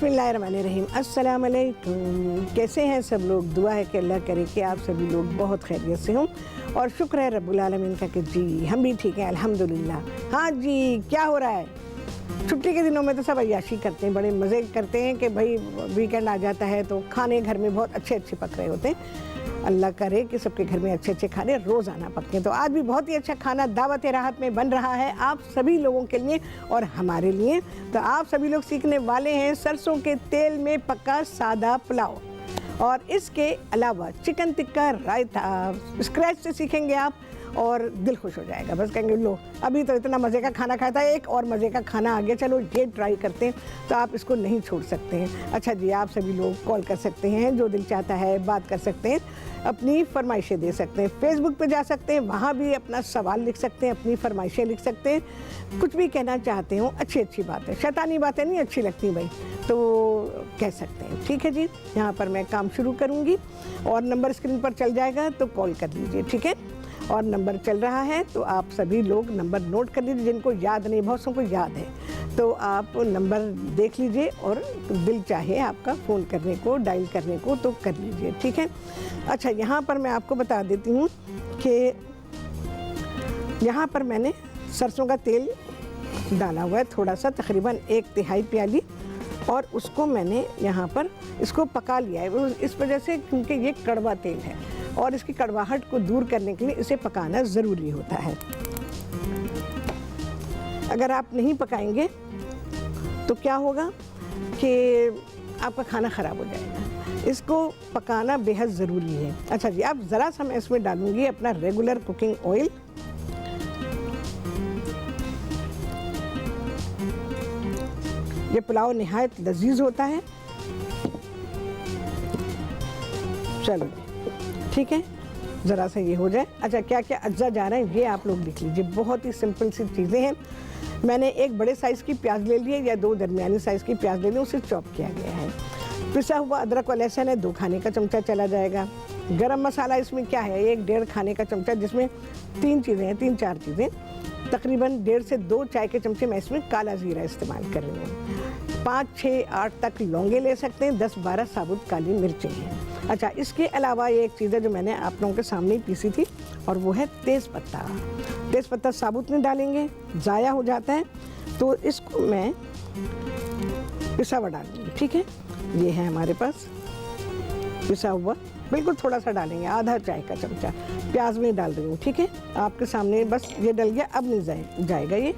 बिस्मिल्लाहिर्रहमानिर्रहीम। अस्सलाम वालेकुम। कैसे हैं सब लोग? दुआ है कि अल्लाह करे कि आप सभी लोग बहुत खैरियत से हों और शुक्र है रब्बुल आलमीन का कि जी हम भी ठीक हैं अल्हम्दुलिल्लाह। हाँ जी, क्या हो रहा है? छुट्टी के दिनों में तो सब अय्याशी करते हैं, बड़े मज़े करते हैं कि भाई वीकेंड आ जाता है तो खाने घर में बहुत अच्छे अच्छे पक रहे होते हैं। अल्लाह करे कि सबके घर में अच्छे अच्छे खाने रोज़ाना पकते हैं। तो आज भी बहुत ही अच्छा खाना दावत राहत में बन रहा है आप सभी लोगों के लिए और हमारे लिए। तो आप सभी लोग सीखने वाले हैं सरसों के तेल में पका सादा पुलाव और इसके अलावा चिकन टिक्का रायता। स्क्रैच से सीखेंगे आप और दिल खुश हो जाएगा। बस कहेंगे लो अभी तो इतना मज़े का खाना खाया था, एक और मज़े का खाना आ गया, चलो ये ट्राई करते हैं। तो आप इसको नहीं छोड़ सकते हैं। अच्छा जी, आप सभी लोग कॉल कर सकते हैं, जो दिल चाहता है बात कर सकते हैं, अपनी फरमाइशें दे सकते हैं, फेसबुक पे जा सकते हैं, वहाँ भी अपना सवाल लिख सकते हैं, अपनी फरमाइशें लिख सकते हैं, कुछ भी कहना चाहते हो अच्छी अच्छी बातें, शैतानी बातें नहीं अच्छी लगती भाई, तो कह सकते हैं। ठीक है जी, यहाँ पर मैं काम शुरू करूँगी और नंबर स्क्रीन पर चल जाएगा तो कॉल कर लीजिए। ठीक है, और नंबर चल रहा है तो आप सभी लोग नंबर नोट कर लीजिए। जिनको याद नहीं, बहुत सबको याद है, तो आप नंबर देख लीजिए और दिल चाहे आपका फ़ोन करने को, डायल करने को तो कर लीजिए। ठीक है। अच्छा, यहाँ पर मैं आपको बता देती हूँ कि यहाँ पर मैंने सरसों का तेल डाला हुआ है थोड़ा सा, तकरीबन 1/3 प्याली, और उसको मैंने यहाँ पर इसको पका लिया है इस वजह से क्योंकि ये कड़वा तेल है और इसकी कड़वाहट को दूर करने के लिए इसे पकाना ज़रूरी होता है। अगर आप नहीं पकाएंगे तो क्या होगा कि आपका खाना ख़राब हो जाएगा। इसको पकाना बेहद ज़रूरी है। अच्छा जी, अब ज़रा सा मैं इसमें डालूँगी अपना रेगुलर कुकिंग ऑयल। ये पुलाव निहायत लजीज होता है। चलो ठीक है, ज़रा सा ये हो जाए। अच्छा, क्या क्या अज्जा जा रहे हैं ये आप लोग लिख लीजिए। बहुत ही सिंपल सी चीज़ें हैं। मैंने एक बड़े साइज़ की प्याज ले ली है या 2 दरमियानी साइज़ की प्याज ले ली, उसे चॉप किया गया है। पिसा हुआ अदरक और लहसुन है, 2 खाने का चमचा चला जाएगा। गरम मसाला इसमें क्या है, 1-1.5 खाने का चमचा, जिसमें 3 चीज़ें हैं, 3-4 चीज़ें। तकरीबन 1.5 से 2 चाय के चमचे मैं इसमें काला ज़ीरा इस्तेमाल कर रही हूँ। 5, 6, 8 तक लौंगे ले सकते हैं, 10-12 साबुत काली मिर्चें हैं। अच्छा, इसके अलावा ये एक चीज़ है जो मैंने आप लोगों के सामने ही पीसी थी और वो है तेज़पत्ता। तेज़पत्ता साबुत नहीं डालेंगे, ज़ाया हो जाता है, तो इसको मैं पिसा हुआ डालूंगी। ठीक है, ये है हमारे पास पिसा हुआ, बिल्कुल थोड़ा सा डालेंगे, आधा चाय का चमचा। प्याज में डाल रही हूँ। ठीक है, आपके सामने बस ये डल गया, अब नहीं जाएगा ये।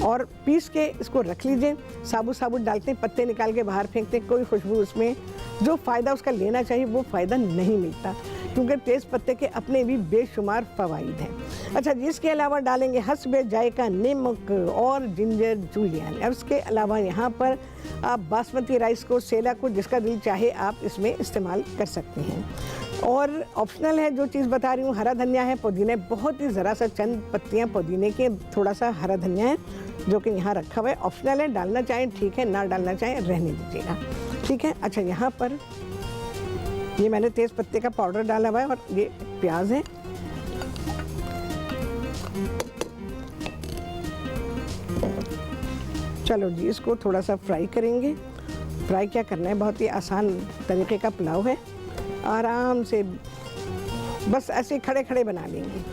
और पीस के इसको रख लीजिए। साबुत साबुत डालते हैं, पत्ते निकाल के बाहर फेंकते हैं, कोई खुशबू उसमें जो फ़ायदा उसका लेना चाहिए वो फ़ायदा नहीं मिलता, क्योंकि तेज़ पत्ते के अपने भी बेशुमार फ़वाइद हैं। अच्छा, जिसके अलावा डालेंगे हस्बे जायका नमक और जिंजर जूलियन। और उसके अलावा यहाँ पर आप बासमती राइस को, सेला को, जिसका दिल चाहे आप इसमें इस्तेमाल कर सकते हैं। और ऑप्शनल है जो चीज़ बता रही हूँ, हरा धनिया है, पुदीना, बहुत ही ज़रा सा चंद पत्तियाँ पुदीने की, थोड़ा सा हरा धनिया है जो कि यहाँ रखा हुआ है। ऑप्शनल है, डालना चाहें ठीक है, ना डालना चाहें रहने दीजिएगा। ठीक है। अच्छा, यहाँ पर ये मैंने तेज़ पत्ते का पाउडर डाला हुआ है और ये प्याज है। चलो जी, इसको थोड़ा सा फ्राई करेंगे। फ्राई क्या करना है, बहुत ही आसान तरीके का पुलाव है, आराम से बस ऐसे खड़े खड़े बना लेंगे।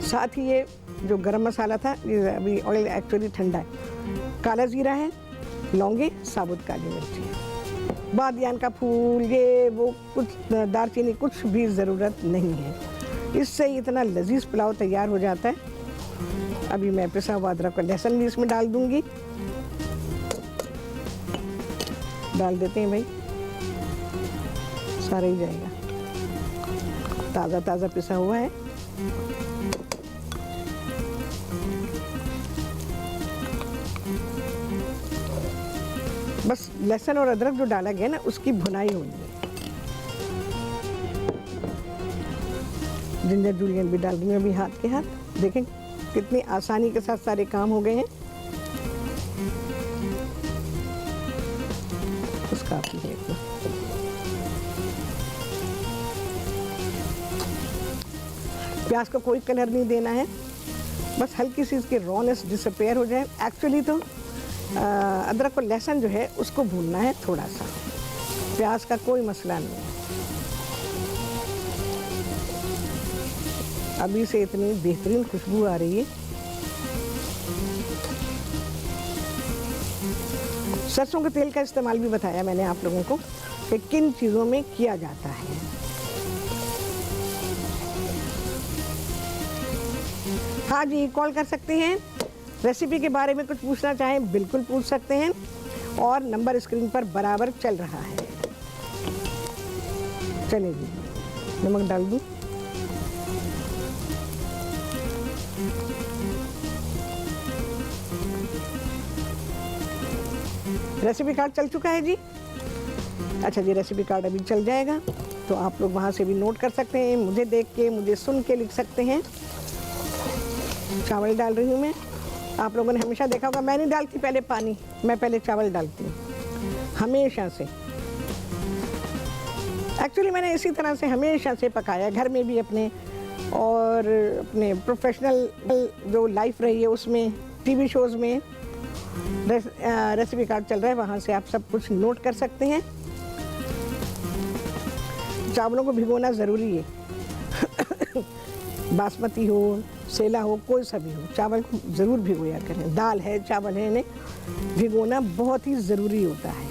साथ ही ये जो गरम मसाला था, ये अभी ऑयल एक्चुअली ठंडा है, काला ज़ीरा है, लौंगे, साबुत काली मिर्ची, बादियान का फूल, ये वो कुछ दालचीनी, कुछ भी ज़रूरत नहीं है। इससे इतना लजीज पुलाव तैयार हो जाता है। अभी मैं पिसा हुआ अदरक और लहसुन भी इसमें डाल दूंगी। डाल देते हैं भाई, सारा ही जाएगा, ताज़ा ताज़ा पिसा हुआ है। बस लहसुन और अदरक जो डाला गया ना, उसकी भुनाई होनी है। जिंजर जूलियन भी डाल दूंगी अभी हाथ के हाथ। देखें कितनी आसानी के साथ सारे काम हो गए हैं। उसका आप देखो, प्याज को कोई कलर नहीं देना है, बस हल्की सी इसकी रॉनेस डिसअपेयर हो जाए। एक्चुअली तो अदरक और लहसुन जो है उसको भूनना है थोड़ा सा, प्याज का कोई मसला नहीं है। अभी से इतनी बेहतरीन खुशबू आ रही है। सरसों के तेल का इस्तेमाल भी बताया मैंने आप लोगों को कि किन चीज़ों में किया जाता है। हाँ जी, कॉल कर सकते हैं। रेसिपी के बारे में कुछ पूछना चाहें बिल्कुल पूछ सकते हैं, और नंबर स्क्रीन पर बराबर चल रहा है। चलिए जी, नमक डाल दूँ। रेसिपी कार्ड चल चुका है जी। अच्छा जी, रेसिपी कार्ड अभी चल जाएगा, तो आप लोग वहाँ से भी नोट कर सकते हैं, मुझे देख के, मुझे सुन के लिख सकते हैं। चावल डाल रही हूँ मैं। आप लोगों ने हमेशा देखा होगा मैं नहीं डालती पहले पानी, मैं पहले चावल डालती हूँ हमेशा से। एक्चुअली मैंने इसी तरह से हमेशा से पकाया, घर में भी अपने, और अपने प्रोफेशनल जो लाइफ रही है उसमें, टीवी शोज़ में रेसिपी कार्ड चल रहा है, वहाँ से आप सब कुछ नोट कर सकते हैं। चावलों को भिगोना ज़रूरी है बासमती हो, सेला हो, कोई सा भी हो, चावल को ज़रूर भिगोया करें। दाल है, चावल है, इन्हें भिगोना बहुत ही ज़रूरी होता है।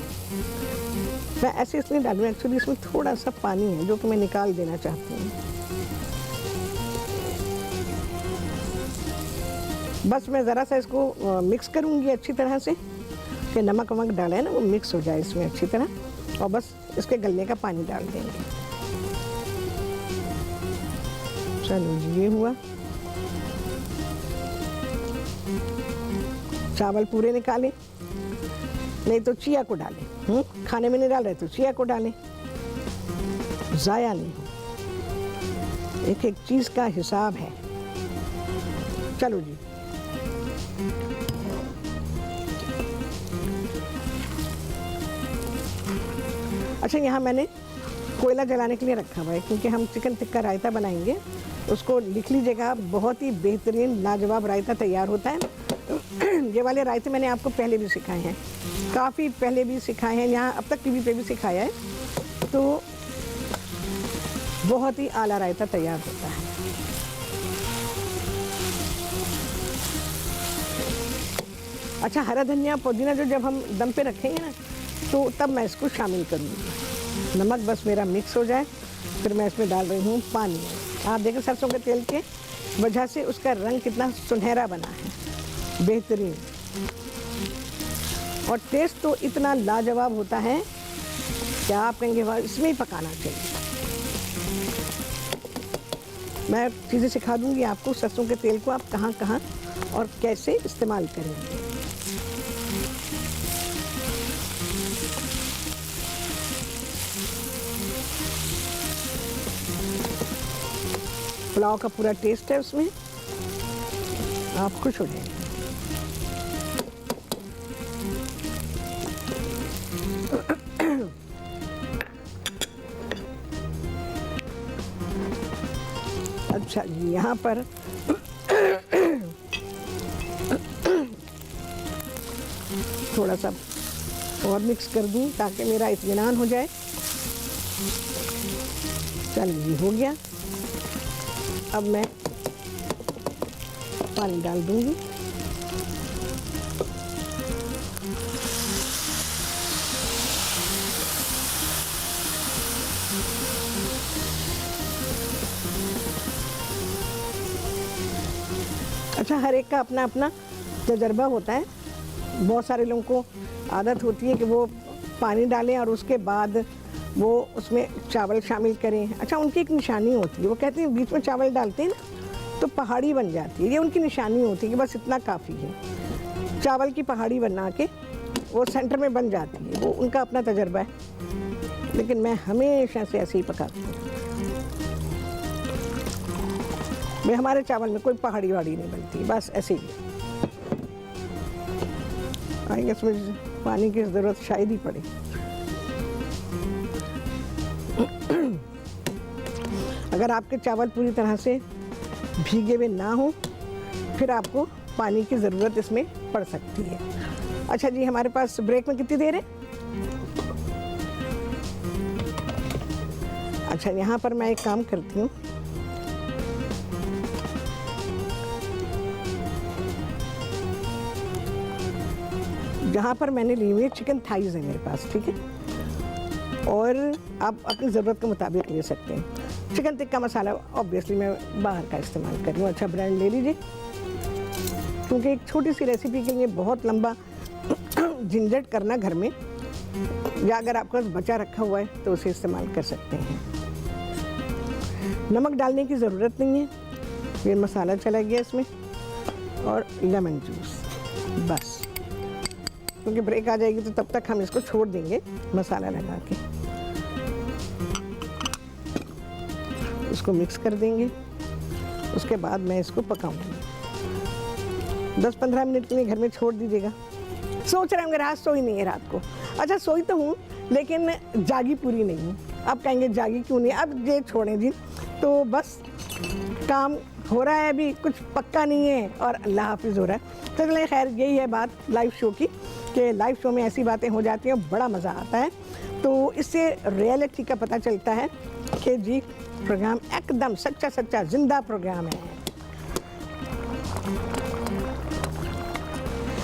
मैं ऐसे इसलिए डालूँ, एक्चुअली इसमें थोड़ा सा पानी है जो कि मैं निकाल देना चाहती हूँ। बस मैं ज़रा सा इसको मिक्स करूँगी अच्छी तरह से, कि नमक वमक डाला है ना वो मिक्स हो जाए इसमें अच्छी तरह, और बस इसके गलने का पानी डाल देंगे। चलो जी, ये हुआ। चावल पूरे निकालें, नहीं तो चिया को डालें। खाने में नहीं डाल रहे तो चिया को डालें, ज़ाया नहीं हो। एक एक चीज़ का हिसाब है। चलो जी, अच्छा यहाँ मैंने कोयला जलाने के लिए रखा हुआ है, क्योंकि हम चिकन टिक्का रायता बनाएंगे। उसको लिख लीजिएगा, बहुत ही बेहतरीन लाजवाब रायता तैयार होता है। ये वाले रायते मैंने आपको पहले भी सिखाए हैं, काफ़ी पहले भी सिखाए हैं, यहाँ अब तक टीवी पे भी सिखाया है। तो बहुत ही आला रायता तैयार होता है। अच्छा, हरा धनिया पुदीना जो जब हम दम पे रखेंगे ना, तो तब मैं इसको शामिल करूँगी। नमक बस मेरा मिक्स हो जाए, फिर मैं इसमें डाल रही हूँ पानी। आप देखें सरसों के तेल के वजह से उसका रंग कितना सुनहरा बना है, बेहतरीन, और टेस्ट तो इतना लाजवाब होता है कि आप कहेंगे वाह, इसमें ही पकाना चाहिए। मैं चीज़ें सिखा दूँगी आपको, सरसों के तेल को आप कहाँ कहाँ और कैसे इस्तेमाल करेंगे। पुलाव का पूरा टेस्ट है उसमें, आप खुश हो जाएंगे। अच्छा जी, यहाँ पर थोड़ा सा और मिक्स कर दूँ ताकि मेरा इत्मीनान हो जाए। चलिए जी, हो गया। अब मैं पानी डाल दूंगी। अच्छा, हर एक का अपना अपना तजर्बा होता है। बहुत सारे लोगों को आदत होती है कि वो पानी डालें और उसके बाद वो उसमें चावल शामिल करें। अच्छा, उनकी एक निशानी होती है, वो कहते हैं बीच में चावल डालते हैं ना तो पहाड़ी बन जाती है, ये उनकी निशानी होती है कि बस इतना काफ़ी है। चावल की पहाड़ी बना के वो सेंटर में बन जाती है, वो उनका अपना तजर्बा है। लेकिन मैं हमेशा से ऐसे ही पकाती हूँ। मैं हमारे चावल में कोई पहाड़ी वाड़ी नहीं बनती, बस ऐसे ही। आएंगे इसमें पानी की ज़रूरत शायद ही पड़े। अगर आपके चावल पूरी तरह से भीगे हुए ना हो, फिर आपको पानी की ज़रूरत इसमें पड़ सकती है। अच्छा जी, हमारे पास ब्रेक में कितनी देर है? अच्छा, यहाँ पर मैं एक काम करती हूँ, जहाँ पर मैंने ली हुई है चिकन थाइज है मेरे पास, ठीक है, और आप अपनी ज़रूरत के मुताबिक ले सकते हैं। चिकन टिक्का मसाला ऑब्वियसली मैं बाहर का इस्तेमाल कर रही हूँ, अच्छा ब्रांड ले लीजिए, क्योंकि एक छोटी सी रेसिपी के लिए बहुत लंबा झंझट करना घर में, या अगर आपके पास बचा रखा हुआ है तो उसे इस्तेमाल कर सकते हैं। नमक डालने की ज़रूरत नहीं है, ये मसाला चला गया इसमें, और लेमन जूस बस, क्योंकि ब्रेक आ जाएगी तो तब तक हम इसको छोड़ देंगे मसाला लगा के। इसको मिक्स कर देंगे, उसके बाद मैं इसको पकाऊंगी। 10-15 मिनट के लिए घर में छोड़ दीजिएगा। सोच रहे होंगे रात सोई नहीं है रात को। अच्छा, सोई तो हूँ लेकिन जागी पूरी नहीं हूँ। आप कहेंगे जागी क्यों नहीं? अब ये छोड़ें जी, तो बस काम हो रहा है, अभी कुछ पक्का नहीं है और अल्लाह हाफिज़ हो रहा है। तो चलिए, खैर यही है बात लाइव शो की, कि लाइव शो में ऐसी बातें हो जाती हैं, बड़ा मज़ा आता है। तो इससे रियलिटी का पता चलता है कि जी प्रोग्राम एकदम सच्चा सच्चा जिंदा प्रोग्राम है।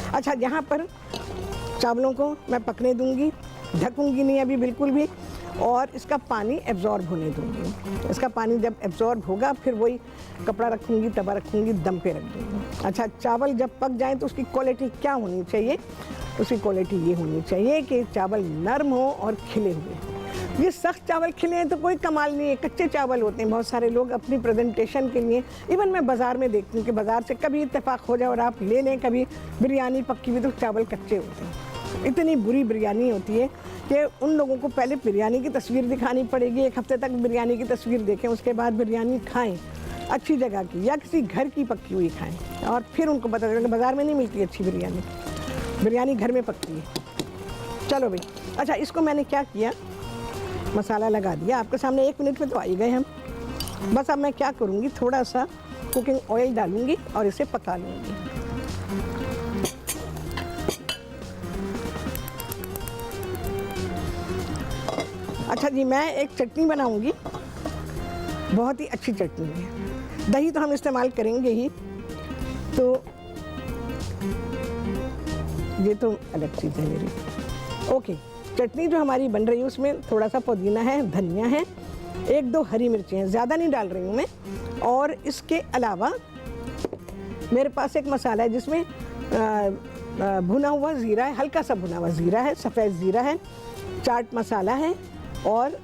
अच्छा, यहाँ पर चावलों को मैं पकने दूंगी, ढकूंगी नहीं अभी बिल्कुल भी, और इसका पानी एब्जॉर्ब होने दूंगी। इसका पानी जब एब्जॉर्ब होगा फिर वही कपड़ा रखूंगी, तवा रखूंगी, दम पे रख दूंगी। अच्छा, चावल जब पक जाए तो उसकी क्वालिटी क्या होनी चाहिए? उसकी क्वालिटी ये होनी चाहिए कि चावल नरम हो और खिले हुए। ये सख्त चावल खिले हैं तो कोई कमाल नहीं है, कच्चे चावल होते हैं। बहुत सारे लोग अपनी प्रेजेंटेशन के लिए, इवन मैं बाज़ार में देखती हूँ कि बाज़ार से कभी इत्तेफाक हो जाए और आप ले लें कभी बिरयानी पक्की हुई तो चावल कच्चे होते हैं। इतनी बुरी बिरयानी होती है कि उन लोगों को पहले बिरयानी की तस्वीर दिखानी पड़ेगी, 1 हफ्ते तक बिरयानी की तस्वीर देखें, उसके बाद बिरयानी खाएं अच्छी जगह की या किसी घर की पक्की हुई खाएं, और फिर उनको पता चलेगा बाज़ार में नहीं मिलती अच्छी बिरयानी, बिरयानी घर में पकती है। चलो भाई, अच्छा इसको मैंने क्या किया, मसाला लगा दिया आपके सामने, 1 मिनट में तो आ ही गए हम। बस अब मैं क्या करूँगी, थोड़ा सा कुकिंग ऑयल डालूँगी और इसे पका लूँगी। अच्छा जी, मैं एक चटनी बनाऊँगी, बहुत ही अच्छी चटनी है। दही तो हम इस्तेमाल करेंगे ही, तो ये तो अलग चीज़ है मेरी। ओके, चटनी जो हमारी बन रही है उसमें थोड़ा सा पुदीना है, धनिया है, 1-2 हरी मिर्चें हैं, ज़्यादा नहीं डाल रही हूँ मैं। और इसके अलावा मेरे पास एक मसाला है जिसमें भुना हुआ ज़ीरा है, हल्का सा भुना हुआ ज़ीरा है, सफ़ेद ज़ीरा है, चाट मसाला है, और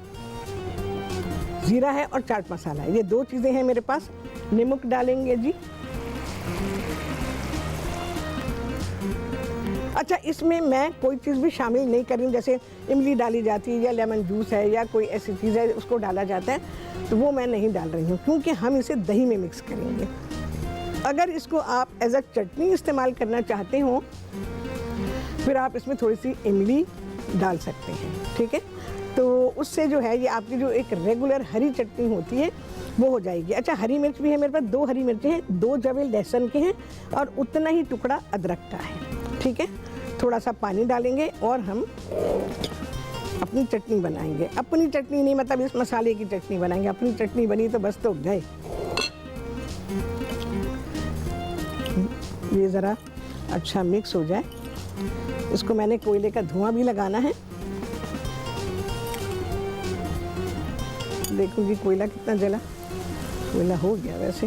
ज़ीरा है और चाट मसाला है। ये 2 चीज़ें हैं मेरे पास। नमक डालेंगे जी। अच्छा, इसमें मैं कोई चीज़ भी शामिल नहीं कर रही हूँ, जैसे इमली डाली जाती है या लेमन जूस है या कोई ऐसी चीज़ है उसको डाला जाता है, तो वो मैं नहीं डाल रही हूँ, क्योंकि हम इसे दही में मिक्स करेंगे। अगर इसको आप एज अ चटनी इस्तेमाल करना चाहते हो फिर आप इसमें थोड़ी सी इमली डाल सकते हैं, ठीक है। तो उससे जो है ये आपकी जो एक रेगुलर हरी चटनी होती है वो हो जाएगी। अच्छा, हरी मिर्च भी है मेरे पास, 2 हरी मिर्चें हैं, 2 जवे लहसुन के हैं और उतना ही टुकड़ा अदरक का है, ठीक है। थोड़ा सा पानी डालेंगे और हम अपनी चटनी बनाएंगे। अपनी चटनी नहीं, मतलब इस मसाले की चटनी बनाएंगे। अपनी चटनी बनी तो बस तो गए। ये ज़रा अच्छा मिक्स हो जाए। इसको मैंने कोयले का धुआं भी लगाना है। देखो जी कोयला कितना जला, कोयला हो गया। वैसे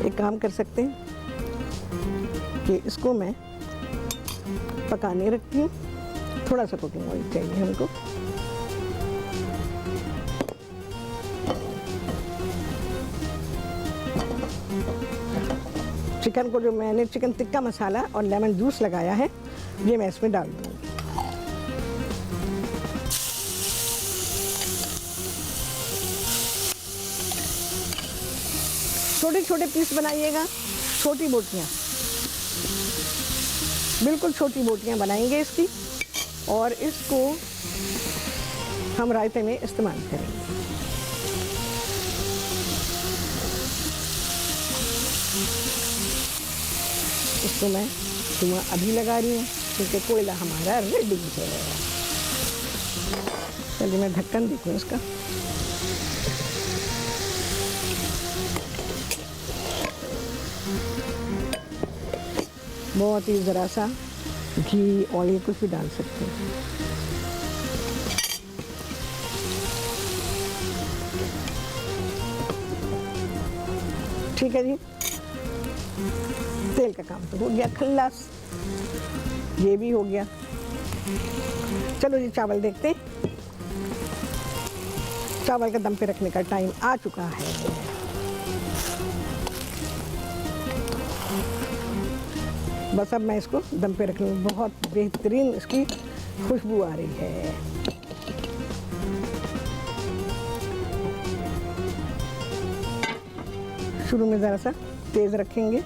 एक काम कर सकते हैं कि इसको मैं पकाने रखती हूँ। थोड़ा सा कुकिंग ऑयल चाहिए हमको। चिकन को जो मैंने चिकन टिक्का मसाला और लेमन जूस लगाया है ये मैं इसमें डाल दूँगी। छोटे छोटे पीस बनाइएगा, छोटी बोटियाँ, बिल्कुल छोटी बोटियाँ बनाएंगे इसकी, और इसको हम रायते में इस्तेमाल करेंगे। तो मैं धुआं अभी लगा रही हूँ क्योंकि कोयला हमारा रेडी है। चलिए मैं ढक्कन देखूँ इसका। बहुत ही ज़रा सा घी, ऑयल कुछ भी डाल सकते हैं। ठीक है जी, तेल का काम तो हो गया खल्लास, ये भी हो गया। चलो जी चावल देखते हैं। चावल का दम पे रखने का टाइम आ चुका है। बस अब मैं इसको दम पे रख लूँ। बहुत बेहतरीन इसकी खुशबू आ रही है। शुरू में ज़रा सा तेज़ रखेंगे।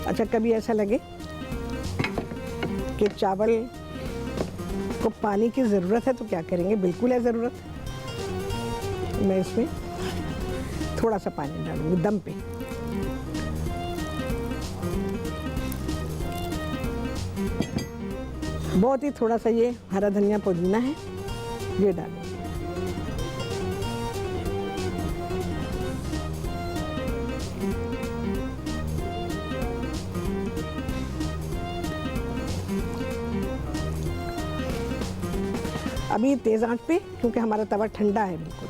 अच्छा, कभी ऐसा लगे कि चावल को पानी की ज़रूरत है तो क्या करेंगे? बिल्कुल है ज़रूरत। मैं इसमें थोड़ा सा पानी डालूंगी दम पे। बहुत ही थोड़ा सा ये हरा धनिया पुदीना है, ये डालूंगी। अभी तेज़ आंच पे, क्योंकि हमारा तवा ठंडा है बिल्कुल,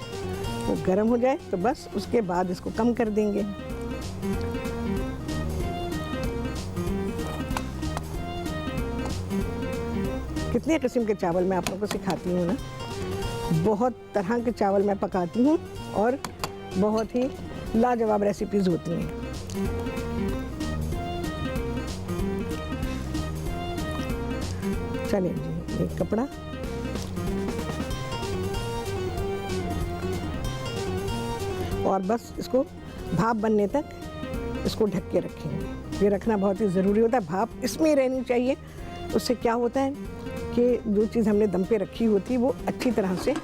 तो गर्म हो जाए तो बस उसके बाद इसको कम कर देंगे। कितने किस्म के चावल मैं आप लोगों को सिखाती हूँ ना। बहुत तरह के चावल मैं पकाती हूँ और बहुत ही लाजवाब रेसिपीज़ होती हैं। चलिए जी, एक कपड़ा और बस इसको भाप बनने तक इसको ढक के रखेंगे। ये रखना बहुत ही ज़रूरी होता है। भाप इसमें रहनी चाहिए। उससे क्या होता है कि जो चीज़ हमने दम पे रखी होती है वो अच्छी तरह से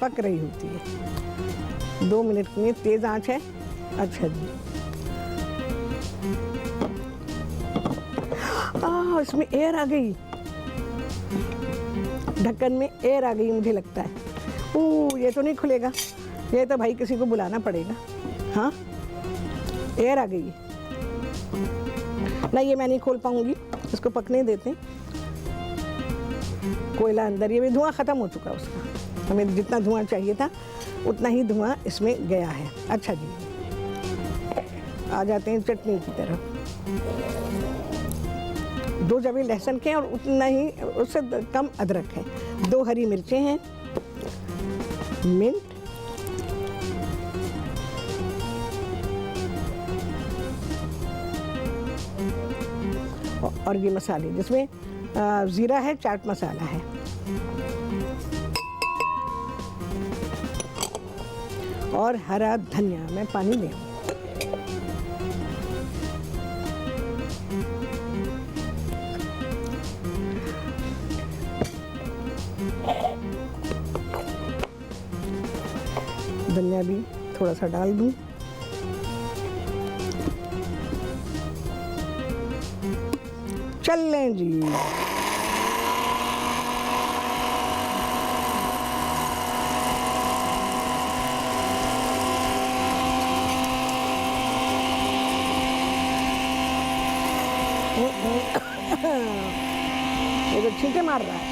पक रही होती है। 2 मिनट में तेज़ आंच है। अच्छा जी, इसमें एयर आ गई, ढक्कन में एयर आ गई मुझे लगता है। ये तो नहीं खुलेगा, ये तो भाई किसी को बुलाना पड़ेगा। हाँ, एयर आ गई। नहीं, ये मैं नहीं खोल पाऊंगी, इसको पकने देते हैं। कोयला अंदर, ये भी धुआं ख़त्म हो चुका उसका। हमें जितना धुआं चाहिए था उतना ही धुआं इसमें गया है। अच्छा जी, आ जाते हैं चटनी की तरफ। 2 जवे लहसुन के और उतना ही, उससे कम अदरक है। 2 हरी मिर्चें हैं, मिंट, और ये मसाले जिसमें ज़ीरा है, चाट मसाला है, और हरा धनिया। मैं पानी ले आऊँ। धनिया भी थोड़ा सा डाल दूँ। चल लें जी। ये तो छींटे मार रहा है।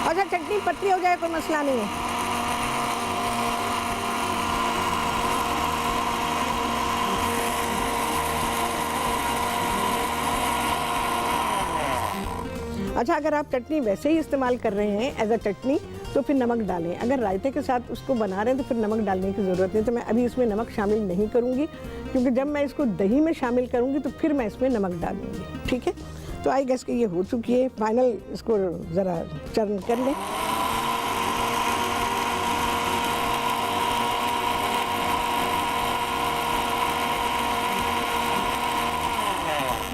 अच्छा, चटनी पतली हो जाए कोई मसला नहीं है। अच्छा, अगर आप चटनी वैसे ही इस्तेमाल कर रहे हैं एज अ चटनी, तो फिर नमक डालें। अगर रायते के साथ उसको बना रहे हैं तो फिर नमक डालने की ज़रूरत नहीं। तो मैं अभी इसमें नमक शामिल नहीं करूँगी, क्योंकि जब मैं इसको दही में शामिल करूँगी तो फिर मैं इसमें नमक डालूँगी। ठीक है, तो आई गेस कि ये हो चुकी है फाइनल। इसको ज़रा चर्न कर लें।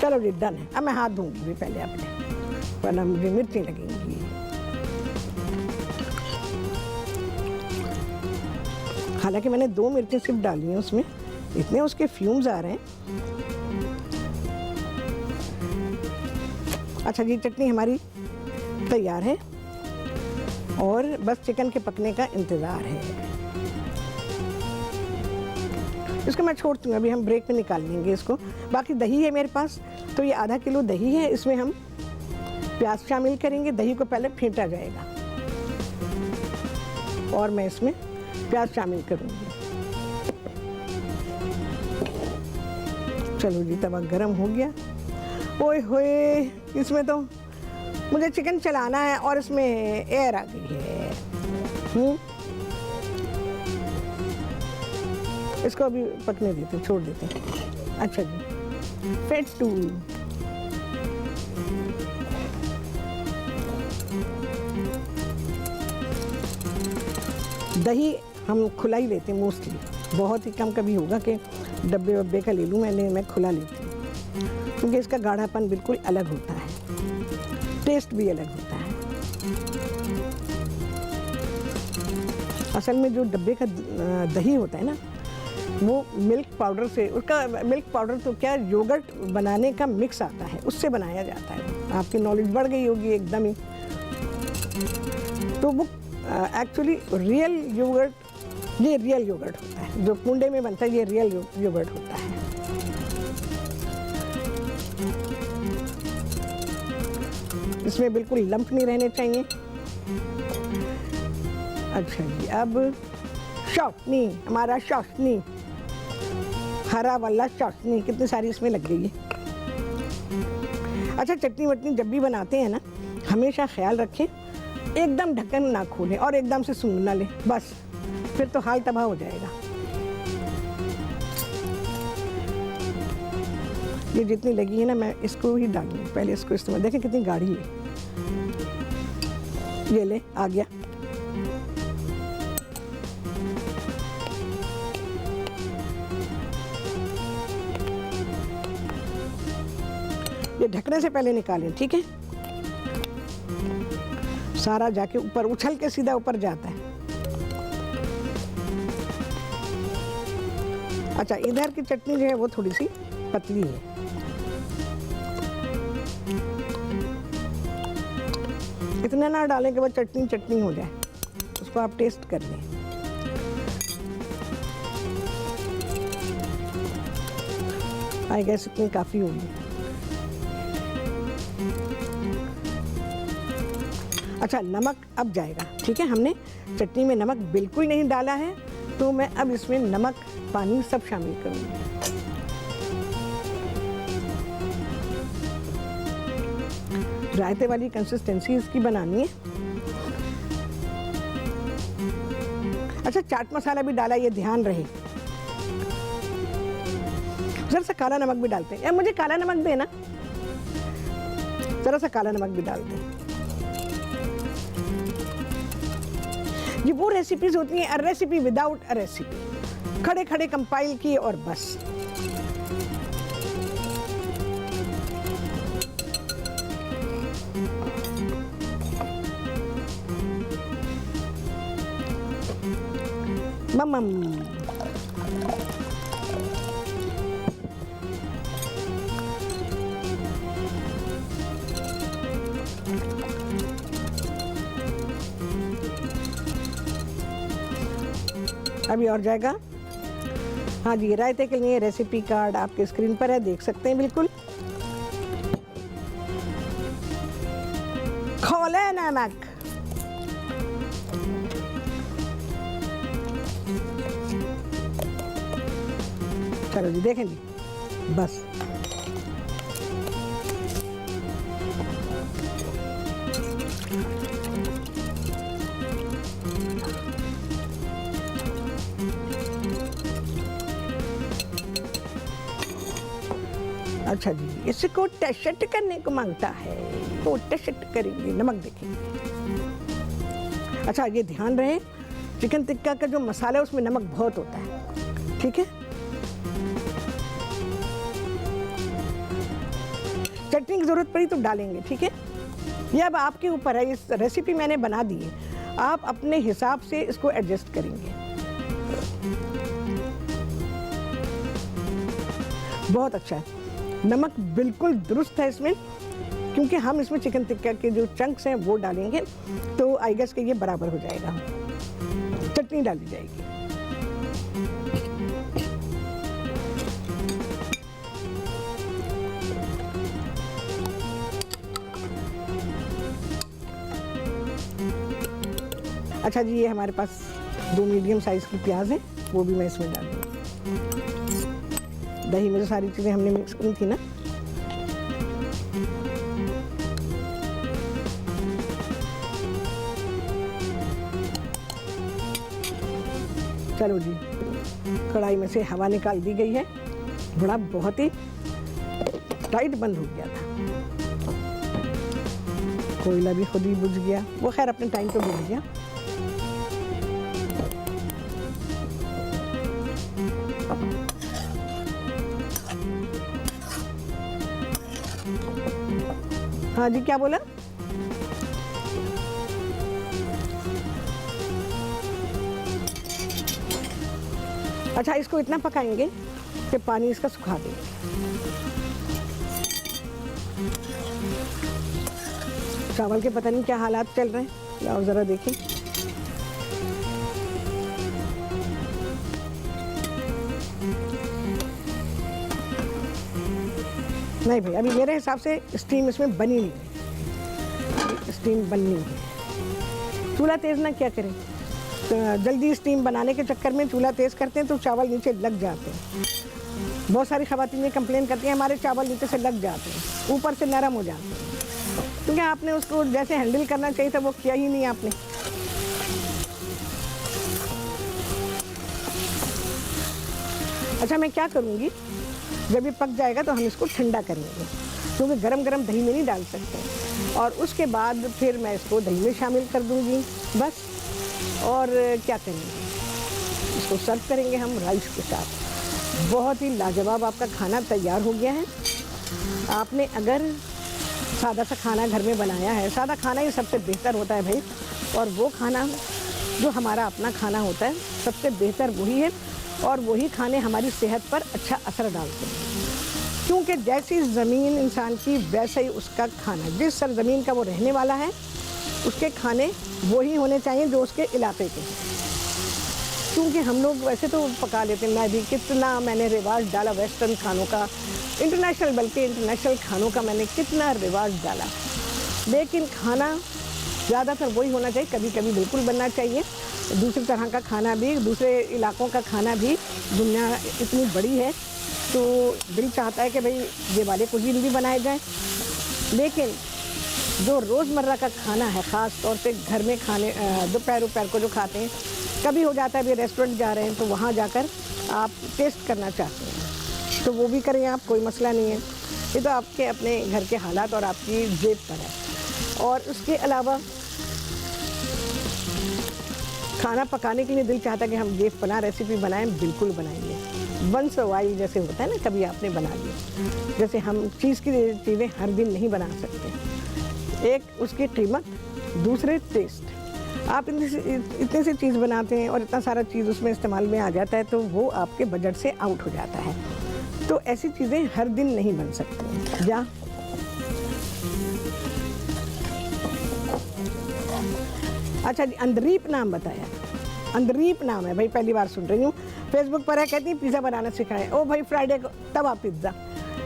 चलो जी, डन है। अब मैं हाथ धोऊंगी भी पहले अपने, वरना मुझे मिर्ची लगेंगी। हालांकि मैंने 2 मिर्ची सिर्फ डाली हैं उसमें, इतने उसके फ्यूम्स आ रहे हैं। अच्छा जी, चटनी हमारी तैयार है और बस चिकन के पकने का इंतज़ार है। इसको मैं छोड़ती हूँ, अभी हम ब्रेक में निकाल लेंगे इसको। बाकी दही है मेरे पास, तो ये आधा किलो दही है। इसमें हम प्याज शामिल करेंगे। दही को पहले फेंटा जाएगा और मैं इसमें प्याज शामिल करूँगी। चलो जी, तवा गरम हो गया। ओए होए, इसमें तो मुझे चिकन चलाना है और इसमें एयर आ गई है। इसको अभी पकने देते हैं, छोड़ देते हैं। अच्छा जी, फेटू दही हम खुला ही लेते हैं मोस्टली, बहुत ही कम कभी होगा कि डब्बे वब्बे का ले लूँ। मैं खुला लेती हूँ, क्योंकि इसका गाढ़ापन बिल्कुल अलग होता है, टेस्ट भी अलग होता है। असल में जो डब्बे का दही होता है ना, वो मिल्क पाउडर से, उसका मिल्क पाउडर तो क्या, योगर्ट बनाने का मिक्स आता है, उससे बनाया जाता है। आपकी नॉलेज बढ़ गई होगी एकदम ही। तो वो एक्चुअली रियल योगर्ट, ये रियल योगर्ट होता है जो कुंडे में बनता है, ये रियल योगर्ट होता है। इसमें बिल्कुल लंप नहीं रहने चाहिए। अच्छा जी, अब चटनी, हमारा चटनी, हरा वाला चटनी कितनी सारी इसमें लग गई है। अच्छा, चटनी वटनी जब भी बनाते हैं ना, हमेशा ख्याल रखें एकदम ढक्कन ना खोलें और एकदम से सूंघ ना लें, बस फिर तो हाल तबाह हो जाएगा। ये जितनी लगी है ना, मैं इसको ही डालूँ पहले। इसको इस्तेमाल, देखें कितनी गाढ़ी है। ये ले, आ गया। ये ढकने से पहले निकालें, ठीक है। सारा जाके ऊपर उछल के सीधा ऊपर जाता है। अच्छा, इधर की चटनी जो है वो थोड़ी सी पतली है। इतना ना डालें कि वो चटनी चटनी हो जाए, उसको आप टेस्ट कर लें। आई गेस इतनी काफ़ी होगी। अच्छा, नमक अब जाएगा, ठीक है। हमने चटनी में नमक बिल्कुल नहीं डाला है, तो मैं अब इसमें नमक, पानी सब शामिल करूँगी। रायते वाली कंसिस्टेंसी इसकी बनानी है। अच्छा, चाट मसाला भी डाला, ये ध्यान रहे। जरा सा काला नमक भी डालते हैं। मुझे काला नमक देना, जरा सा काला नमक भी डालते हैं। ये वो रेसिपीज होती हैं, अ रेसिपी विदाउट अ रेसिपी, खड़े खड़े कंपाइल किए और बस। मम्म, अभी और जाएगा। हाँ जी, रायते के लिए रेसिपी कार्ड आपके स्क्रीन पर है, देख सकते हैं बिल्कुल। खोले नमक, चलो जी, देखें जी, बस। अच्छा जी, इसको टेस्ट करने को मांगता है, तो टेस्ट करेंगे, नमक देखेंगे। अच्छा ये ध्यान रहे, चिकन टिक्का का जो मसाला है उसमें नमक बहुत होता है, ठीक है। चटनी की जरूरत पड़ी तो डालेंगे, ठीक है। ये अब आपके ऊपर है, इस रेसिपी मैंने बना दी है, आप अपने हिसाब से इसको एडजस्ट करेंगे। बहुत अच्छा है, नमक बिल्कुल दुरुस्त है इसमें, क्योंकि हम इसमें चिकन टिक्का के जो चंक्स हैं वो डालेंगे, तो आई गेस के ये बराबर हो जाएगा। चटनी डाली जाएगी। अच्छा जी, ये हमारे पास 2 मीडियम साइज की प्याज है, वो भी मैं इसमें डाल दूँगी। दही में जो सारी चीज़ें हमने मिक्स की थी ना, चलो जी, कढ़ाई में से हवा निकाल दी गई है। बड़ा बहुत ही टाइट बंद हो गया था, कोयला भी खुद ही बुझ गया, वो खैर अपने टाइम पे बुझ गया। हाँ जी, क्या बोला? अच्छा, इसको इतना पकाएंगे कि पानी इसका सुखा दें। चावल के पता नहीं क्या हालात चल रहे हैं, और ज़रा देखें। नहीं भाई, अभी मेरे हिसाब से स्टीम इसमें बनी नहीं है, स्टीम बननी है। चूल्हा तेज़ ना क्या करें, तो जल्दी स्टीम बनाने के चक्कर में चूल्हा तेज़ करते हैं तो चावल नीचे लग जाते हैं। बहुत सारी ख़वातीन कंप्लेन करती हैं हमारे चावल नीचे से लग जाते हैं, ऊपर से नरम हो जाते हैं, क्योंकि आपने उसको जैसे हैंडल करना चाहिए था वो किया ही नहीं आपने। अच्छा, मैं क्या करूँगी, जब ये पक जाएगा तो हम इसको ठंडा करेंगे, क्योंकि गरम गरम दही में नहीं डाल सकते, और उसके बाद फिर मैं इसको दही में शामिल कर दूँगी बस। और क्या करेंगे, इसको सर्व करेंगे हम राइस के साथ। बहुत ही लाजवाब आपका खाना तैयार हो गया है। आपने अगर सादा सा खाना घर में बनाया है, सादा खाना ही सबसे बेहतर होता है भाई, और वो खाना जो हमारा अपना खाना होता है सबसे बेहतर वही है, और वही खाने हमारी सेहत पर अच्छा असर डालते हैं, क्योंकि जैसी ज़मीन इंसान की वैसे ही उसका खाना। जिस सरज़मीन का वो रहने वाला है उसके खाने वही होने चाहिए जो उसके इलाके के हैं। क्योंकि हम लोग वैसे तो पका लेते हैं, मैं भी कितना मैंने रिवाज डाला वेस्टर्न खानों का, इंटरनेशनल, बल्कि इंटरनेशनल खानों का मैंने कितना रिवाज डाला, लेकिन खाना ज़्यादातर वही होना चाहिए। कभी कभी बिल्कुल बनना चाहिए दूसरी तरह का खाना भी, दूसरे इलाकों का खाना भी। दुनिया इतनी बड़ी है तो दिल चाहता है कि भाई ये वाले कुजीन भी बनाए जाएं, लेकिन जो रोज़मर्रा का खाना है, ख़ास तौर पे घर में खाने दोपहर को जो खाते हैं, कभी हो जाता है अभी रेस्टोरेंट जा रहे हैं तो वहाँ जाकर आप टेस्ट करना चाहते हैं तो वो भी करें आप, कोई मसला नहीं है। ये तो आपके अपने घर के हालात और आपकी जेब पर है। और उसके अलावा खाना पकाने के लिए दिल चाहता है कि हम ये फला रेसिपी बनाएं, बिल्कुल बनाएंगे। वंस अ वाइल जैसे होता है ना, कभी आपने बना लिया। जैसे हम चीज़ की चीज़ें हर दिन नहीं बना सकते, एक उसकी कीमत, दूसरे टेस्ट। आप इतने से चीज़ बनाते हैं और इतना सारा चीज़ उसमें इस्तेमाल में आ जाता है तो वो आपके बजट से आउट हो जाता है। तो ऐसी चीज़ें हर दिन नहीं बन सकती। या अच्छा जी, अंदरीप नाम बताया, अंदरीप नाम है भाई, पहली बार सुन रही हूँ। फेसबुक पर है, कहती है पिज़्ज़ा बनाना सिखाएं। ओ भाई फ्राइडे को तब आप पिज़्ज़ा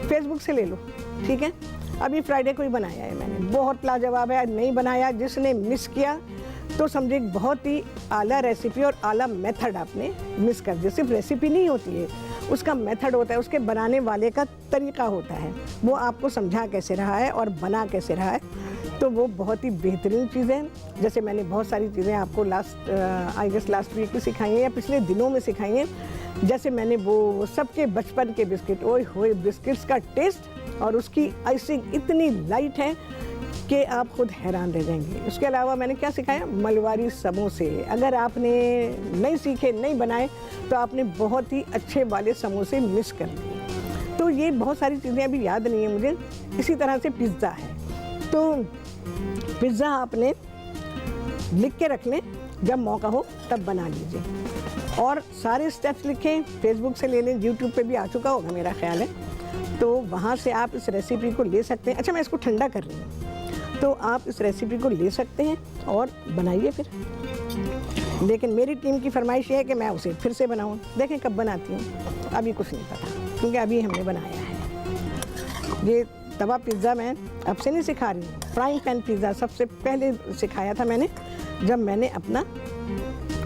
फेसबुक से ले लो, ठीक है। अभी फ्राइडे को ही बनाया है मैंने, बहुत लाजवाब है। नहीं बनाया, जिसने मिस किया तो समझे बहुत ही आला रेसिपी और आला मेथड आपने मिस कर दिया। सिर्फ रेसिपी नहीं होती है, उसका मेथड होता है, उसके बनाने वाले का तरीका होता है। वो आपको समझा कैसे रहा है और बना कैसे रहा है, तो वो बहुत ही बेहतरीन चीज़ें हैं। जैसे मैंने बहुत सारी चीज़ें आपको लास्ट वीक ही सिखाई हैं या पिछले दिनों में सिखाई हैं। जैसे मैंने वो सबके बचपन के बिस्किट, ओए होए बिस्किट्स का टेस्ट और उसकी आइसिंग इतनी लाइट है कि आप खुद हैरान रह जाएंगे। उसके अलावा मैंने क्या सिखाया, मलवारी समोसे। अगर आपने नहीं सीखे, नहीं बनाए, तो आपने बहुत ही अच्छे वाले समोसे मिस कर दिए। तो ये बहुत सारी चीज़ें अभी याद नहीं है मुझे। इसी तरह से पिज़्ज़ा है, तो पिज़्ज़ा आपने लिख के रख लें, जब मौका हो तब बना लीजिए। और सारे स्टेप्स लिखें, फेसबुक से ले लें, यूट्यूब पे भी आ चुका होगा मेरा ख्याल है, तो वहाँ से आप इस रेसिपी को ले सकते हैं। अच्छा, मैं इसको ठंडा कर रही हूँ, तो आप इस रेसिपी को ले सकते हैं और बनाइए फिर। लेकिन मेरी टीम की फरमाइश है कि मैं उसे फिर से बनाऊँ। देखें कब बनाती हूँ, अभी कुछ नहीं पता, क्योंकि अभी हमने बनाया है। ये तवा पिज़्ज़ा मैं अब से नहीं सिखा रही हूँ, फ्राइंग पैन पिज़्ज़ा सबसे पहले सिखाया था मैंने, जब मैंने अपना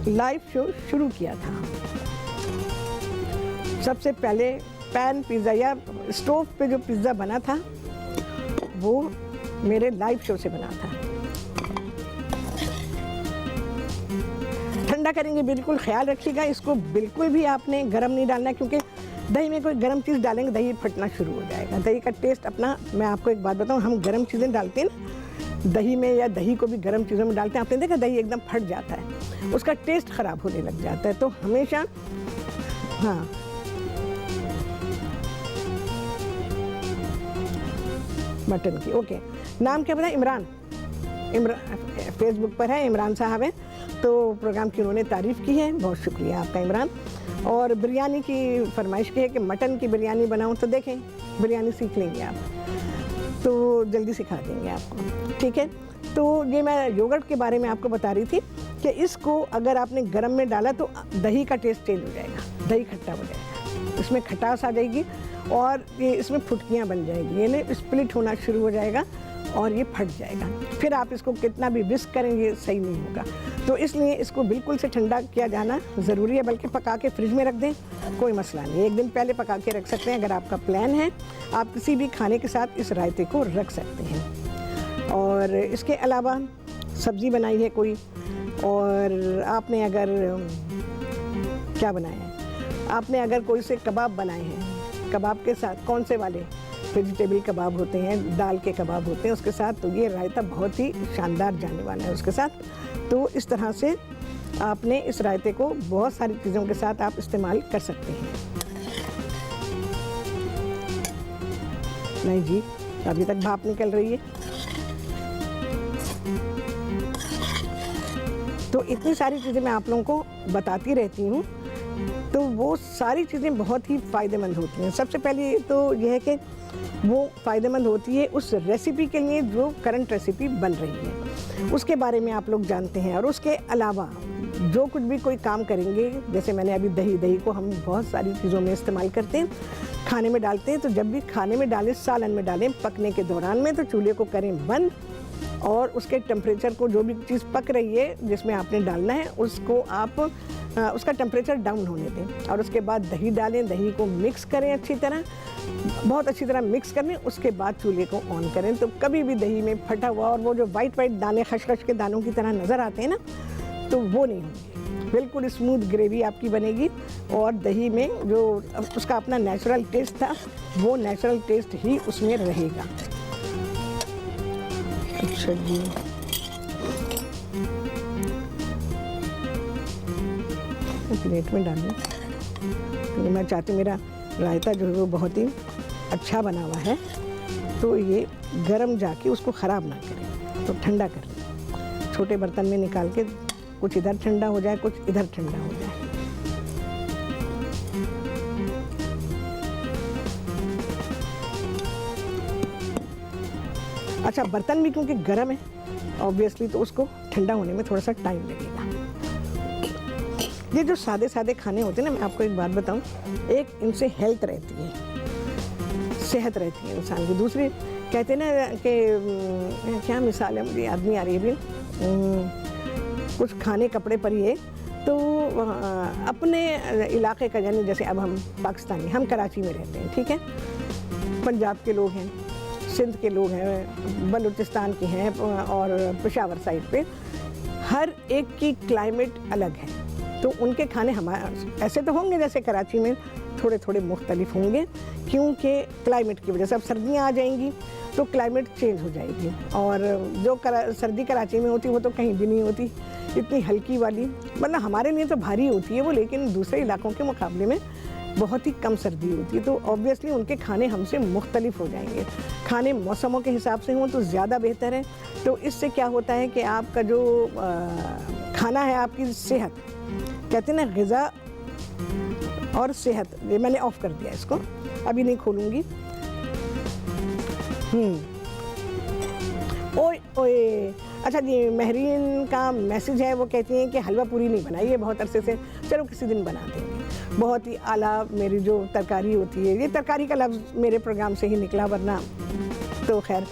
लाइव शो शुरू किया था। सबसे पहले पैन पिज़्ज़ा या स्टोव पे जो पिज़्ज़ा बना था, वो मेरे लाइव शो से बना था। ठंडा करेंगे, बिल्कुल ख्याल रखिएगा, इसको बिल्कुल भी आपने गर्म नहीं डालना, क्योंकि दही में कोई गर्म चीज़ डालेंगे दही फटना शुरू हो जाएगा। दही का टेस्ट अपना, मैं आपको एक बात बताऊं, हम गर्म चीज़ें डालते हैं ना दही में, या दही को भी गर्म चीज़ों में डालते हैं, आपने देखा दही एकदम फट जाता है, उसका टेस्ट ख़राब होने लग जाता है। तो हमेशा, हाँ, मटन की, ओके, नाम क्या बताया, इमरान फेसबुक पर है, इमरान साहब हैं, तो प्रोग्राम की उन्होंने तारीफ़ की है, बहुत शुक्रिया आपका इमरान। और बिरयानी की फरमाइश की है कि मटन की बिरयानी बनाऊं, तो देखें बिरयानी सीख लेंगे आप, तो जल्दी सिखा देंगे आपको, ठीक है। तो ये मैं योगर्ट के बारे में आपको बता रही थी कि इसको अगर आपने गर्म में डाला तो दही का टेस्ट चेंज हो जाएगा, दही खट्टा हो जाएगा, इसमें खटास आ जाएगी और ये इसमें फुटकियाँ बन जाएगी, यानी स्प्लिट होना शुरू हो जाएगा और ये फट जाएगा। फिर आप इसको कितना भी विस्क करेंगे सही नहीं होगा। तो इसलिए इसको बिल्कुल से ठंडा किया जाना ज़रूरी है, बल्कि पका के फ्रिज में रख दें, कोई मसला नहीं, एक दिन पहले पका के रख सकते हैं। अगर आपका प्लान है, आप किसी भी खाने के साथ इस रायते को रख सकते हैं। और इसके अलावा सब्ज़ी बनाई है कोई, और आपने अगर क्या बनाया है, आपने अगर कोई से कबाब बनाए हैं, कबाब के साथ कौन से वाले, वेजिटेबल कबाब होते हैं, दाल के कबाब होते हैं उसके साथ, तो ये रायता बहुत ही शानदार जाने वाला है उसके साथ। तो इस तरह से आपने इस रायते को बहुत सारी चीज़ों के साथ आप इस्तेमाल कर सकते हैं। नहीं जी, अभी तक भाप निकल रही है। तो इतनी सारी चीज़ें मैं आप लोगों को बताती रहती हूँ, तो वो सारी चीज़ें बहुत ही फ़ायदेमंद होती हैं। सबसे पहले तो यह है कि वो फ़ायदेमंद होती है उस रेसिपी के लिए जो करंट रेसिपी बन रही है, उसके बारे में आप लोग जानते हैं। और उसके अलावा जो कुछ भी कोई काम करेंगे, जैसे मैंने अभी दही को हम बहुत सारी चीज़ों में इस्तेमाल करते हैं, खाने में डालते हैं, तो जब भी खाने में डालें, सालन में डालें, पकने के दौरान में, तो चूल्हे को करें बंद और उसके टेम्परेचर को, जो भी चीज़ पक रही है जिसमें आपने डालना है, उसको आप उसका टेम्परेचर डाउन होने दें। और उसके बाद दही डालें, दही को मिक्स करें अच्छी तरह, बहुत अच्छी तरह मिक्स कर लें, उसके बाद चूल्हे को ऑन करें। तो कभी भी दही में फटा हुआ और वो जो वाइट दाने खशखश के दानों की तरह नज़र आते हैं ना, तो वो नहीं होंगे। बिल्कुल स्मूथ ग्रेवी आपकी बनेगी और दही में जो उसका अपना नेचुरल टेस्ट था, वो नेचुरल टेस्ट ही उसमें रहेगा। अच्छा जी, प्लेट में डालूँ, तो मैं चाहती हूँ मेरा रायता जो है वो बहुत ही अच्छा बना हुआ है, तो ये गरम जाके उसको ख़राब ना करें, तो ठंडा कर लें छोटे बर्तन में निकाल के, कुछ इधर ठंडा हो जाए, कुछ इधर ठंडा हो जाए। अच्छा, बर्तन भी क्योंकि गर्म है ऑब्वियसली, तो उसको ठंडा होने में थोड़ा सा टाइम लगेगा। ये जो सादे सादे खाने होते हैं ना, मैं आपको एक बात बताऊं, एक इनसे हेल्थ रहती है, सेहत रहती है इंसान की। दूसरी कहते हैं ना कि क्या मिसाल है, मुझे याद नहीं आ रही है अभी, कुछ खाने कपड़े पर ही है, तो अपने इलाके का, यानी जैसे अब हम पाकिस्तानी, हम कराची में रहते हैं, ठीक है, पंजाब के लोग हैं, सिंध के लोग हैं, बलूचिस्तान के हैं और पेशावर साइड पे, हर एक की क्लाइमेट अलग है। तो उनके खाने हमारे ऐसे तो होंगे जैसे कराची में, थोड़े थोड़े मुख्तलिफ होंगे, क्योंकि क्लाइमेट की वजह से। अब सर्दियाँ आ जाएंगी तो क्लाइमेट चेंज हो जाएगी, और जो सर्दी कराची में होती वो तो कहीं भी नहीं होती, इतनी हल्की वाली, मतलब हमारे लिए तो भारी होती है वो, लेकिन दूसरे इलाकों के मुकाबले में बहुत ही कम सर्दी होती है। तो ऑब्वियसली उनके खाने हमसे मुख्तलिफ हो जाएंगे। खाने मौसमों के हिसाब से हों तो ज़्यादा बेहतर है। तो इससे क्या होता है कि आपका जो खाना है, आपकी सेहत, कहते हैं ना ग़िज़ा और सेहत, ये मैंने ऑफ़ कर दिया इसको, अभी नहीं खोलूँगी। ओए ओए, अच्छा जी, महरीन का मैसेज है, वो कहती हैं कि हलवा पूरी नहीं बनाई है बहुत अरसे से, चलो किसी दिन बना देंगे। बहुत ही आला मेरी जो तरकारी होती है, ये तरकारी का लफ्ज़ मेरे प्रोग्राम से ही निकला, वरना तो खैर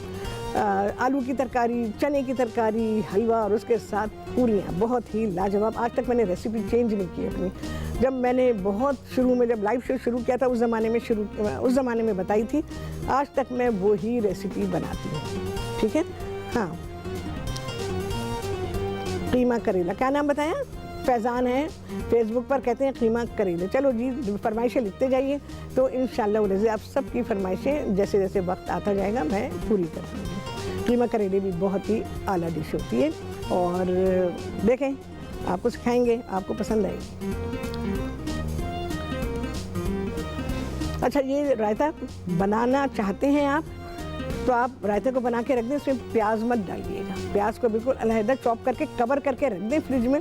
आलू की तरकारी, चने की तरकारी, हलवा और उसके साथ पूरियाँ, बहुत ही लाजवाब। आज तक मैंने रेसिपी चेंज नहीं की अपनी। जब मैंने बहुत शुरू में जब लाइव शो शुरू किया था उस ज़माने में बताई थी, आज तक मैं वो ही रेसिपी बनाती हूँ। ठीक है, हाँ। कीमा करेला, क्या नाम बताया? फैज़ान है फेसबुक पर, कहते हैं कीमा करेले। चलो जी, फरमाइशें लिखते जाइए, तो इंशाल्लाह वजह आप सबकी फरमाइशें जैसे जैसे वक्त आता जाएगा मैं पूरी कर दूँगी। कीमा करेले भी बहुत ही आला डिश होती है, और देखें आपको सिखाएंगे, आपको पसंद आएगी। अच्छा, ये रायता बनाना चाहते हैं आप, तो आप रायते को बना के रख दें, इसमें प्याज मत डालिएगा। प्याज को बिल्कुल अलहदा चॉप करके कवर करके रख दें फ्रिज में।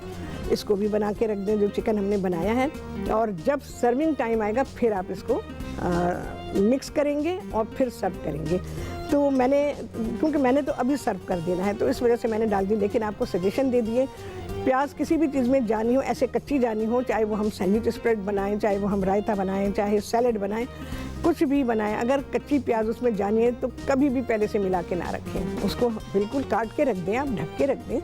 इसको भी बना के रख दें जो चिकन हमने बनाया है, और जब सर्विंग टाइम आएगा फिर आप इसको मिक्स करेंगे और फिर सर्व करेंगे। तो क्योंकि मैंने तो अभी सर्व कर देना है, तो इस वजह से मैंने डाल दी, लेकिन आपको सजेशन दे दिए। प्याज किसी भी चीज़ में जानी हो, ऐसे कच्ची जानी हो, चाहे वो हम सैंडविच स्प्रेड बनाएं, चाहे वो हम रायता बनाएं, चाहे सैलेड बनाएं, कुछ भी बनाएं, अगर कच्ची प्याज उसमें जानी है तो कभी भी पहले से मिला के ना रखें। उसको बिल्कुल काट के रख दें, आप ढक के रख दें,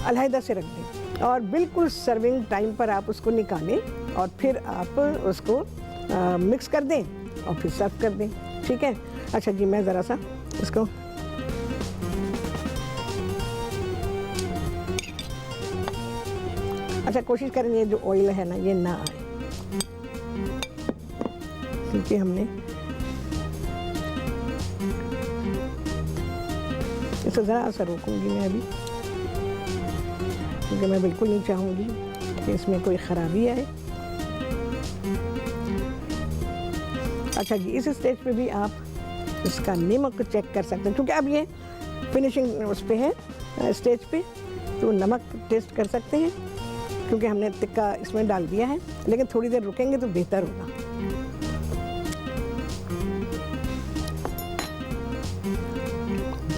अलहदा से रख दें, और बिल्कुल सर्विंग टाइम पर आप उसको निकालें और फिर आप उसको मिक्स कर दें और फिर सर्व कर दें। ठीक है। अच्छा जी, मैं ज़रा सा इसको कोशिश करेंगे जो ऑयल है ना ये ना आए, क्योंकि हमने इसे ज़रा सा रोकूंगी मैं अभी, क्योंकि मैं बिल्कुल नहीं चाहूँगी कि इसमें कोई ख़राबी आए। अच्छा जी, इस स्टेज पे भी आप इसका नमक चेक कर सकते हैं, क्योंकि अब ये फिनिशिंग उस पे है स्टेज पे, तो नमक टेस्ट कर सकते हैं, क्योंकि हमने टिक्का इसमें डाल दिया है। लेकिन थोड़ी देर रुकेंगे तो बेहतर होगा।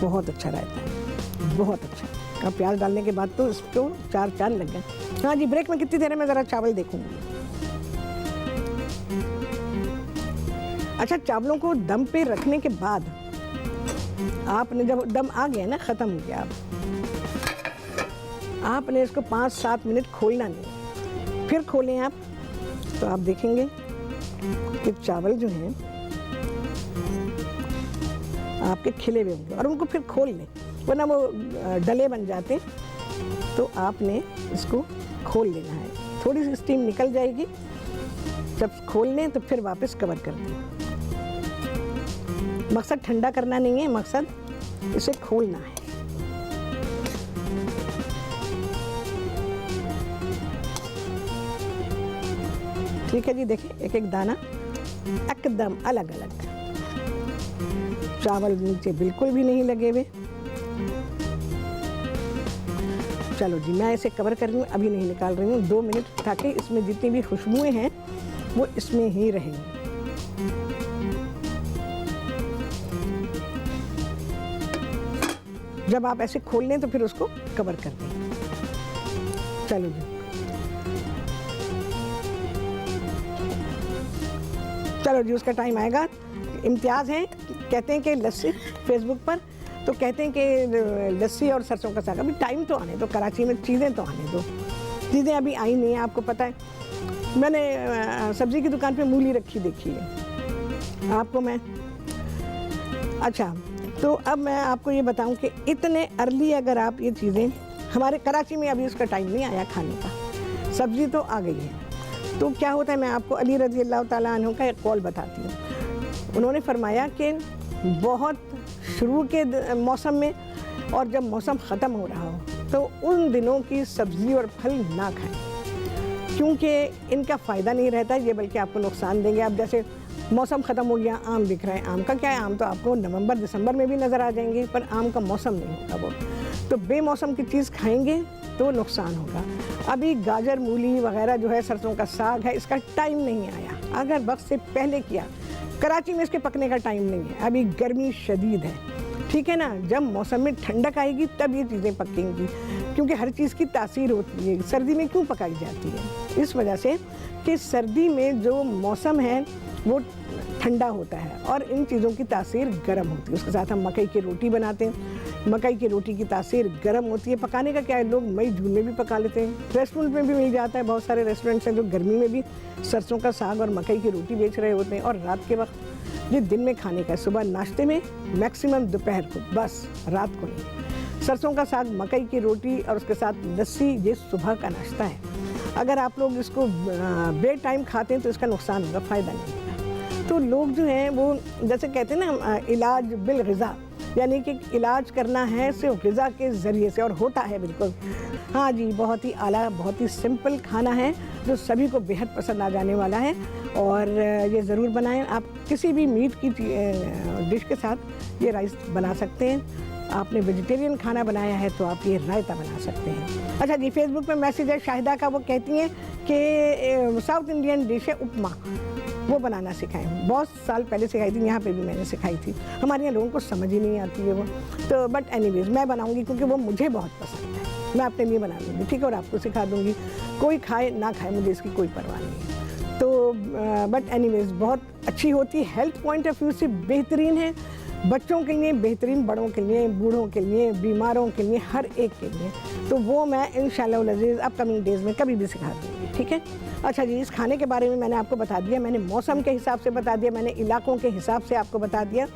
बहुत अच्छा रहता है, बहुत अच्छा। अब प्याज डालने के बाद तो इसको चार चांद लग गए। हाँ जी, ब्रेक में कितनी देर है, मैं ज़रा चावल देखूंगी। अच्छा, चावलों को दम पे रखने के बाद आपने जब दम आ गया ना, ख़त्म हो गया, आपने इसको 5-7 मिनट खोलना नहीं। फिर खोलें आप तो आप देखेंगे कि चावल जो हैं आपके खिले हुए होंगे, और उनको फिर खोल लें, वरना वो डले बन जाते। तो आपने इसको खोल लेना है, थोड़ी सी स्टीम निकल जाएगी। जब खोल लें तो फिर वापस कवर कर दें। मकसद ठंडा करना नहीं है, मकसद इसे खोलना है। ठीक है जी, देखें एक एक दाना एकदम अलग अलग, चावल नीचे बिल्कुल भी नहीं लगे हुए। चलो जी, मैं इसे कवर कर रही हूँ, अभी नहीं निकाल रही हूँ, 2 मिनट, ताकि इसमें जितनी भी खुशबुएं हैं वो इसमें ही रहेंगी। जब आप ऐसे खोल लें तो फिर उसको कवर कर दें। चलो जी, चलो जी, उसका टाइम आएगा। इम्तियाज़ हैं, कहते हैं कि लस्सी फेसबुक पर, तो कहते हैं कि लस्सी और सरसों का साग। अभी टाइम तो आने दो, कराची में चीज़ें तो आने दो, चीज़ें अभी आई नहीं हैं। आपको पता है, मैंने सब्ज़ी की दुकान पे मूली रखी देखी है आपको मैं। अच्छा, तो अब मैं आपको ये बताऊं कि इतने अर्ली अगर आप ये चीज़ें, हमारे कराची में अभी उसका टाइम नहीं आया खाने का, सब्ज़ी तो आ गई है। तो क्या होता है, मैं आपको अली रज़ी अल्लाह ताला अन्हु का एक कौल बताती हूँ। उन्होंने फरमाया कि बहुत शुरू के मौसम में और जब मौसम ख़त्म हो रहा हो तो उन दिनों की सब्ज़ी और फल ना खाएं, क्योंकि इनका फ़ायदा नहीं रहता ये, बल्कि आपको नुकसान देंगे। अब जैसे मौसम ख़त्म हो गया, आम बिक रहे हैं, आम का क्या है, आम तो आपको नवंबर दिसंबर में भी नज़र आ जाएंगे, पर आम का मौसम नहीं होगा वो। तो बेमौसम की चीज़ खाएंगे तो नुकसान होगा। अभी गाजर, मूली वगैरह जो है, सरसों का साग है, इसका टाइम नहीं आया। अगर वक्त से पहले किया, कराची में इसके पकने का टाइम नहीं है, अभी गर्मी शदीद है, ठीक है ना। जब मौसम में ठंडक आएगी तब ये चीज़ें पकेंगी, क्योंकि हर चीज़ की तासीर होती है। सर्दी में क्यों पकाई जाती है? इस वजह से कि सर्दी में जो मौसम है वो ठंडा होता है और इन चीज़ों की तासीर गर्म होती है। उसके साथ हम मकई की रोटी बनाते हैं, मकई की रोटी की तासीर गर्म होती है। पकाने का क्या है, लोग मई जून में भी पका लेते हैं, रेस्टोरेंट में भी मिल जाता है। बहुत सारे रेस्टोरेंट्स हैं जो गर्मी में भी सरसों का साग और मकई की रोटी बेच रहे होते हैं। और रात के वक्त ये दिन में खाने का है, सुबह नाश्ते में, मैक्सिमम दोपहर को, बस रात को नहीं। सरसों का साग, मकई की रोटी और उसके साथ लस्सी, ये सुबह का नाश्ता है। अगर आप लोग इसको बे टाइम खाते हैं तो इसका नुकसान होगा, फ़ायदा नहीं होगा। तो लोग जो हैं वो जैसे कहते हैं ना, इलाज बिल ग़िज़ा, यानी कि इलाज करना है सिर्फ ग़िज़ा के ज़रिए से, और होता है बिल्कुल। हाँ जी, बहुत ही आला, बहुत ही सिंपल खाना है जो सभी को बेहद पसंद आ जाने वाला है, और ये ज़रूर बनाएं। आप किसी भी मीट की डिश के साथ ये राइस बना सकते हैं। आपने वेजिटेरियन खाना बनाया है तो आप ये रायता बना सकते हैं। अच्छा जी, फेसबुक पे मैसेज है शाहिदा का, वो कहती हैं कि साउथ इंडियन डिश है उपमा, वो बनाना सिखाएं। बहुत साल पहले सिखाई थी, यहाँ पे भी मैंने सिखाई थी। हमारे यहाँ लोगों को समझ ही नहीं आती है वो, तो बट एनीवेज मैं बनाऊँगी क्योंकि वो मुझे बहुत पसंद है। मैं अपने लिए बना लूँगी, ठीक है, और आपको सिखा दूँगी। कोई खाए ना खाए, मुझे इसकी कोई परवाह नहीं है। तो बट एनीवेज बहुत अच्छी होती है, हेल्थ पॉइंट ऑफ व्यू से बेहतरीन है, बच्चों के लिए बेहतरीन, बड़ों के लिए, बूढ़ों के लिए, बीमारों के लिए, हर एक के लिए। तो वो मैं इंशाअल्लाह अज़ीज़ अपकमिंग डेज़ में कभी भी सिखा दूँगी, ठीक है। अच्छा जी, इस खाने के बारे में मैंने आपको बता दिया, मैंने मौसम के हिसाब से बता दिया, मैंने इलाकों के हिसाब से आपको बता दिया,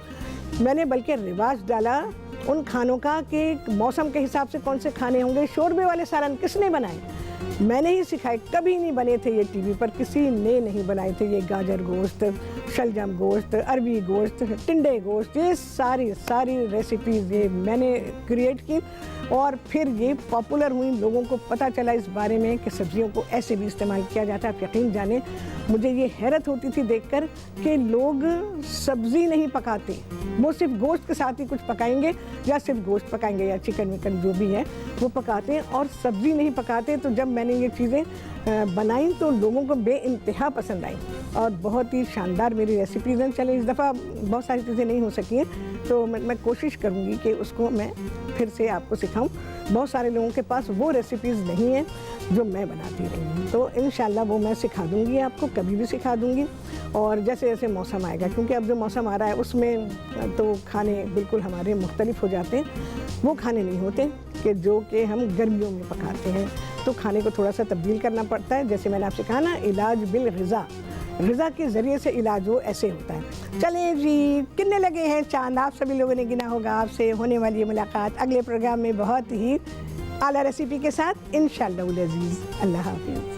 मैंने बल्कि रिवाज डाला उन खानों का कि मौसम के हिसाब से कौन से खाने होंगे। शोरबे वाले सालन किसने बनाए? मैंने ही सिखाए, कभी नहीं बने थे ये टीवी पर, किसी ने नहीं बनाए थे। ये गाजर गोश्त, शलजम गोश्त, अरबी गोश्त, टिंडे गोश्त, ये सारी रेसिपीज़ ये मैंने क्रिएट की, और फिर ये पॉपुलर हुई। लोगों को पता चला इस बारे में कि सब्जियों को ऐसे भी इस्तेमाल किया जाता है। आप यकीन जाने, मुझे ये हैरत होती थी देखकर कि लोग सब्ज़ी नहीं पकाते, वो सिर्फ गोश्त के साथ ही कुछ पकाएंगे, या सिर्फ गोश्त पकाएंगे या चिकन विकन जो भी है वो पकाते हैं, और सब्ज़ी नहीं पकाते। तो जब मैंने ये चीज़ें बनाई तो लोगों को बेइंतहा पसंद आई, और बहुत ही शानदार मेरी रेसिपीज़ हैं। चले, इस दफ़ा बहुत सारी चीज़ें नहीं हो सकी हैं, तो मैं कोशिश करूँगी कि उसको मैं फिर से आपको सिखाऊं। बहुत सारे लोगों के पास वो रेसिपीज़ नहीं हैं जो मैं बनाती रही हूँ, तो इंशाल्लाह वो मैं सिखा दूँगी आपको, कभी भी सिखा दूँगी। और जैसे जैसे मौसम आएगा, क्योंकि अब जो मौसम आ रहा है उसमें तो खाने बिल्कुल हमारे मुख्तलिफ हो जाते हैं। वो खाने नहीं होते कि जो कि हम गर्मियों में पकाते हैं, तो खाने को थोड़ा सा तब्दील करना पड़ता है। जैसे मैंने आपसे कहा ना, इलाज बिल ग़िज़ा, ग़िज़ा के ज़रिए से इलाज हो, ऐसे होता है। चलिए जी, कितने लगे हैं चांद, आप सभी लोगों ने गिना होगा। आपसे होने वाली मुलाकात अगले प्रोग्राम में बहुत ही आला रेसिपी के साथ इंशाअल्लाह अज़ीज़। अल्लाह हाफ़िज़।